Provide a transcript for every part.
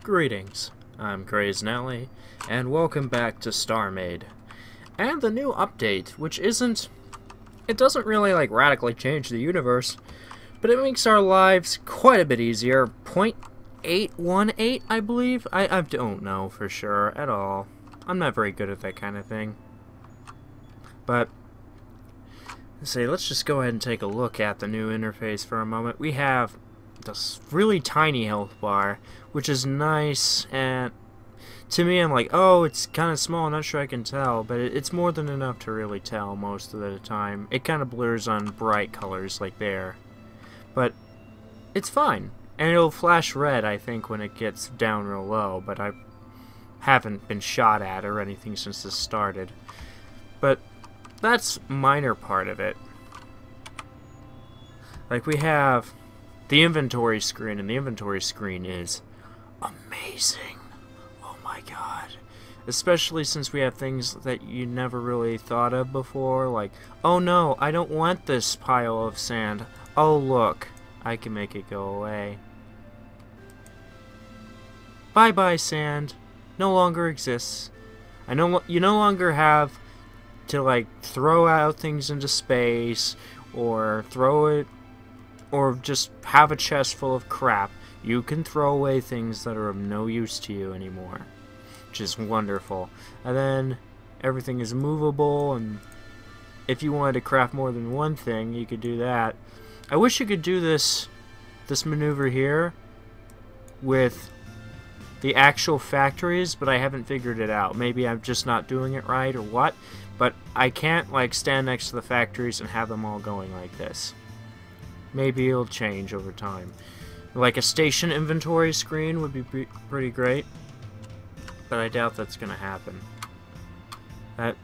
Greetings, I'm Crazy, and welcome back to Starmade. And the new update, which it doesn't really radically change the universe, but it makes our lives quite a bit easier. 0.818, I believe? I don't know for sure at all. I'm not very good at that kind of thing. But, let's just go ahead and take a look at the new interface for a moment. We have this really tiny health bar, which is nice, and to me I'm like, oh, it's kind of small, I'm not sure I can tell, but it's more than enough to really tell most of the time. It kind of blurs on bright colors like there, but it's fine, and it'll flash red, I think, when it gets down real low, but I haven't been shot at or anything since this started. But that's minor part of it. Like, we have the inventory screen, and the inventory screen is amazing. Oh my god. Especially since we have things that you never really thought of before, like, oh no, I don't want this pile of sand. Oh look, I can make it go away. Bye bye sand. No longer exists. You no longer have to throw out things into space, or throw it, or just have a chest full of crap. You can throw away things that are of no use to you anymore, which is wonderful. And then everything is movable, and if you wanted to craft more than one thing, you could do that. I wish you could do this maneuver here with the actual factories, but I haven't figured it out. Maybe I'm just not doing it right or what, but I can't stand next to the factories and have them all going like this. Maybe it'll change over time. Like a station inventory screen would be pretty great, but I doubt that's gonna happen. And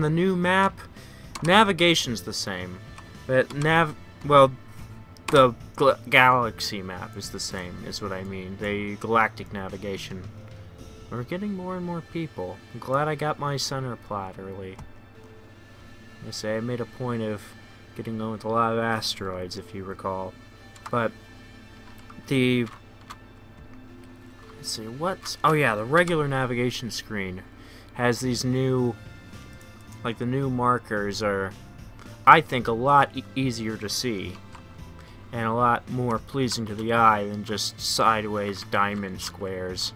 the new map, navigation's the same, but the galaxy map is the same, is what I mean. The galactic navigation. We're getting more and more people. I'm glad I got my center plot early. I made a point of getting on with a lot of asteroids, if you recall. But the the regular navigation screen has these new, the new markers are, I think, a lot easier to see and a lot more pleasing to the eye than just sideways diamond squares.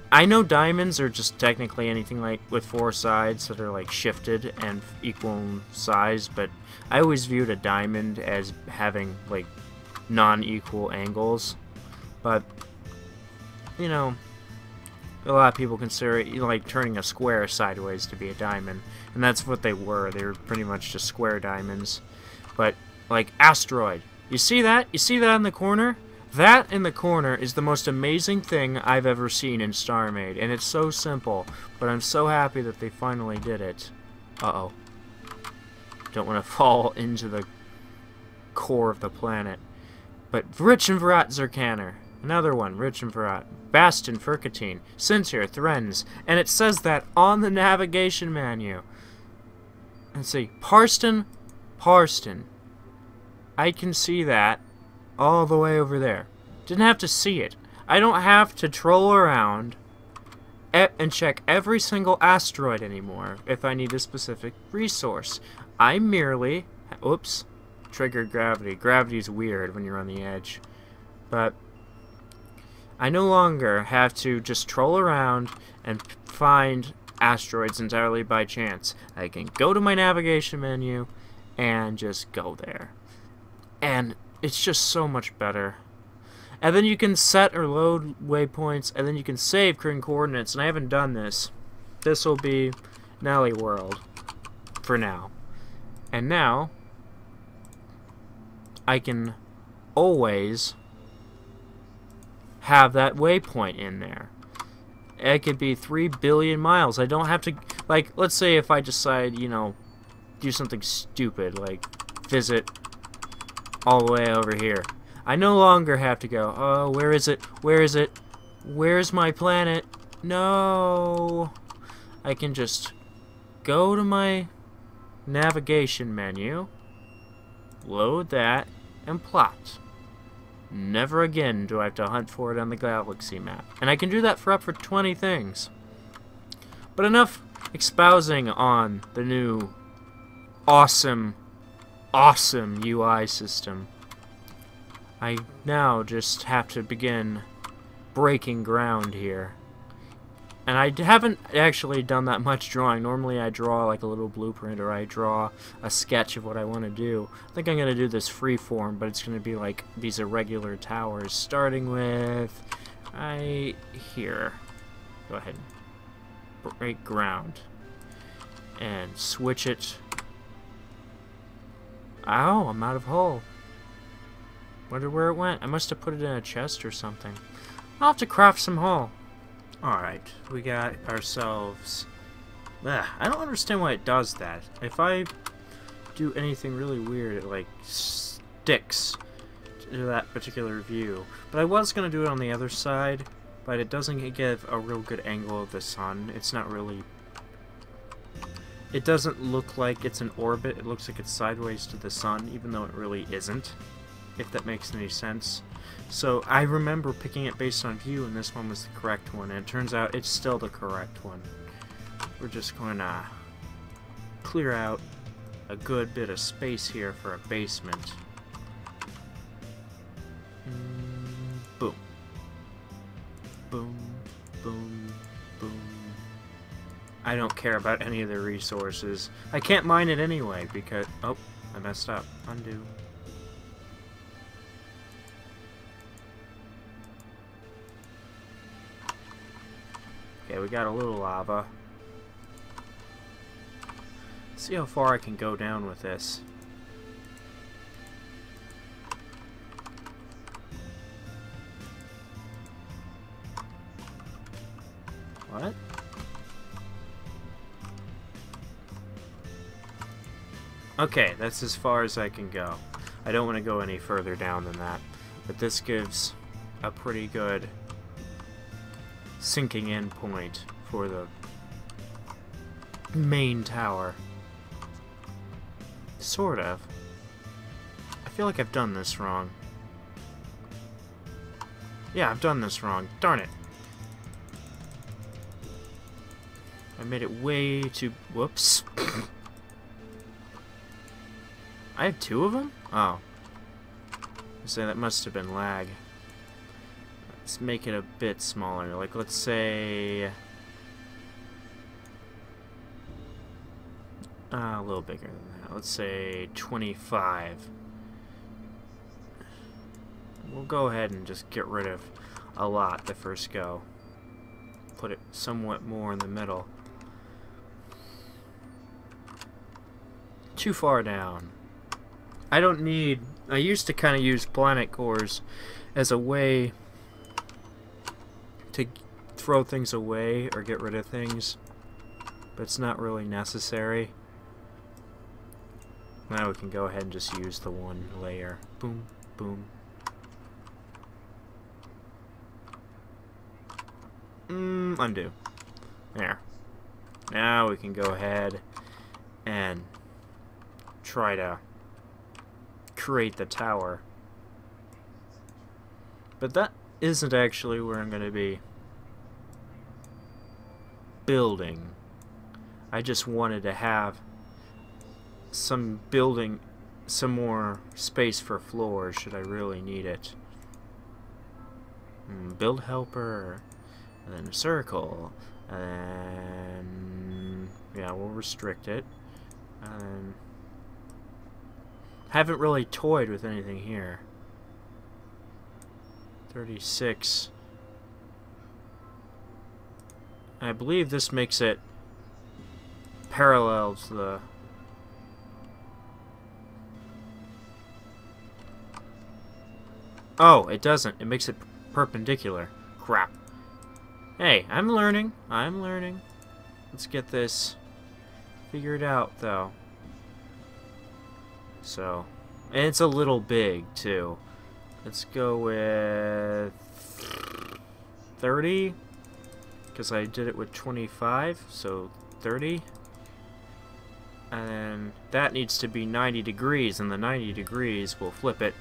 I know diamonds are just technically anything with four sides that are shifted and equal in size, but I always viewed a diamond as having non-equal angles. But you know, a lot of people consider it turning a square sideways to be a diamond, and that's what they were. They were pretty much just square diamonds. But asteroid, you see that? You see that in the corner? That in the corner is the most amazing thing I've ever seen in Starmade, and it's so simple, but I'm so happy that they finally did it. Uh-oh. Don't want to fall into the core of the planet. But rich and Virat Zircaner. Another one, rich and Virat. Bastion, Furcatine, Sintir, Threns, and it says that on the navigation menu. Let's see, Parston. I can see that all the way over there. Didn't have to see it. I don't have to troll around and check every single asteroid anymore if I need a specific resource. I merely... Oops. Triggered gravity. Gravity's weird when you're on the edge. But I no longer have to just troll around and find asteroids entirely by chance. I can go to my navigation menu and just go there. And it's just so much better. And then you can set or load waypoints, and then you can save current coordinates, and I haven't done this. This will be Nelly World for now. And now I can always have that waypoint in there. It could be 3 billion miles. I don't have to, let's say if I decide, do something stupid, visit all the way over here. I no longer have to go, oh, where is it? Where is it? Where's my planet? No. I can just go to my navigation menu, load that, and plot. never again do I have to hunt for it on the galaxy map. And I can do that for up for 20 things. But enough espousing on the new awesome UI system. I now just have to begin breaking ground here. And I haven't actually done that much drawing. Normally I draw like a little blueprint, or I draw a sketch of what I want to do. I think I'm going to do this freeform, but it's going to be like these irregular towers, starting with right here. Go ahead and break ground. And switch it. Ow, I'm out of hole. Wonder where it went. I must have put it in a chest or something. I'll have to craft some hole. Alright, we got ourselves... I don't understand why it does that. If I do anything really weird, it like sticks to that particular view. But I was going to do it on the other side, but it doesn't give a real good angle of the sun. It's not really... It doesn't look like it's an orbit. It looks like it's sideways to the sun, even though it really isn't, if that makes any sense. So I remember picking it based on view, and this one was the correct one, and it turns out it's still the correct one. We're just going to clear out a good bit of space here for a basement. Boom. Boom, boom, boom. I don't care about any of the resources. I can't mine it anyway, because... Oh, I messed up. Undo. Okay, we got a little lava. Let's see how far I can go down with this. What? Okay, that's as far as I can go. I don't want to go any further down than that. But this gives a pretty good sinking in point for the main tower. Sort of. I feel like I've done this wrong. Yeah, I've done this wrong. Darn it. I made it way too... Whoops. I have two of them? Oh. So that must have been lag. Let's make it a bit smaller. Like, let's say... a little bigger than that. Let's say 25. We'll go ahead and just get rid of a lot the first go. Put it somewhat more in the middle. Too far down. I don't need... I used to kind of use planet cores as a way to throw things away or get rid of things, but it's not really necessary. Now we can go ahead and just use the one layer. Boom, boom. Undo. There. Now we can go ahead and try to create the tower. But that isn't actually where I'm going to be building. I just wanted to have some more space for floors should I really need it. Build helper, and then a circle, and then, yeah, we'll restrict it. And haven't really toyed with anything here. 36. I believe this makes it parallel to the... Oh, it doesn't. It makes it perpendicular. Crap. Hey, I'm learning. I'm learning. Let's get this figured out, though. So, and it's a little big, too. Let's go with 30, because I did it with 25, so 30. And then that needs to be 90 degrees, and the 90 degrees will flip it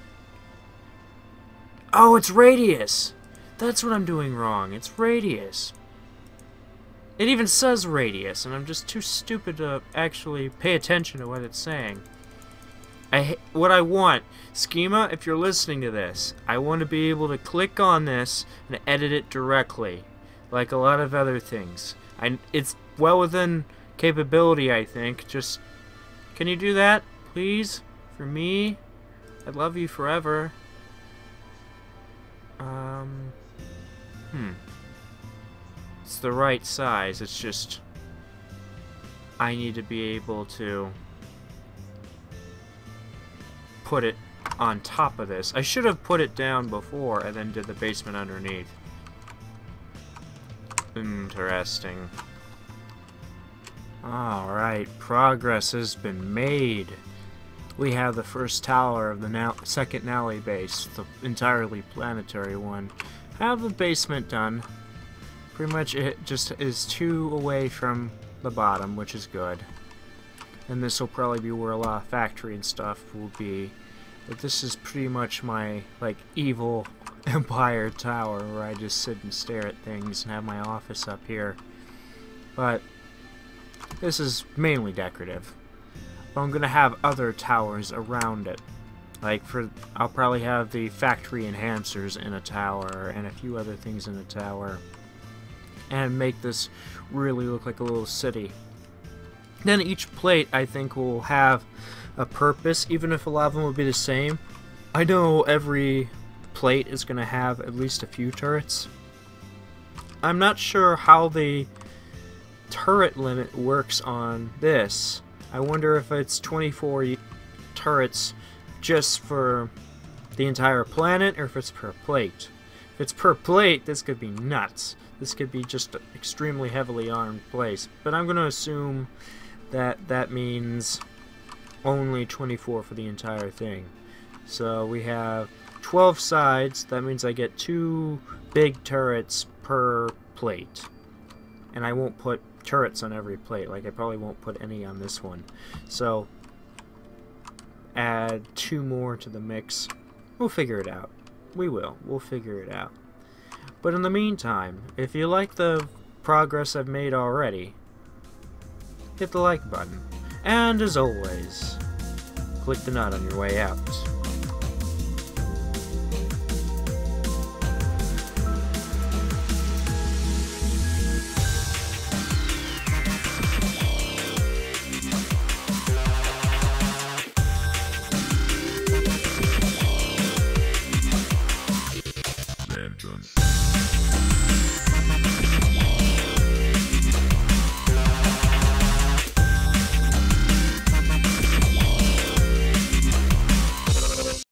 Oh, it's radius! That's what I'm doing wrong. It's radius. It even says radius, and I'm just too stupid to actually pay attention to what it's saying. What I want, Schema, if you're listening to this, I want to be able to click on this and edit it directly, like a lot of other things. It's well within capability, I think. Just, can you do that, please? For me? I'd love you forever. It's the right size, it's just I need to be able to put it on top of this. I should have put it down before and then did the basement underneath. Interesting. Alright, progress has been made. We have the first tower of the second Nally base, the entirely planetary one. Have the basement done. Pretty much it just is 2 away from the bottom, which is good. And this will probably be where a lot of factory and stuff will be. But this is pretty much my, like, evil empire tower where I just sit and stare at things and have my office up here. But this is mainly decorative. But I'm gonna have other towers around it. Like, I'll probably have the factory enhancers in a tower and a few other things in a tower. And make this really look like a little city. Then each plate, I think, will have a purpose, even if a lot of them will be the same. I know every plate is going to have at least a few turrets. I'm not sure how the turret limit works on this. I wonder if it's 24 turrets just for the entire planet, or if it's per plate. If it's per plate, this could be nuts. This could be just an extremely heavily armed place. But I'm going to assume that that means only 24 for the entire thing. So we have 12 sides. That means I get 2 big turrets per plate. And I won't put turrets on every plate. Like, I probably won't put any on this one. So add 2 more to the mix. We'll figure it out. We will. We'll figure it out. But in the meantime, if you like the progress I've made already, hit the like button. And as always, click the nut on your way out. Mansion.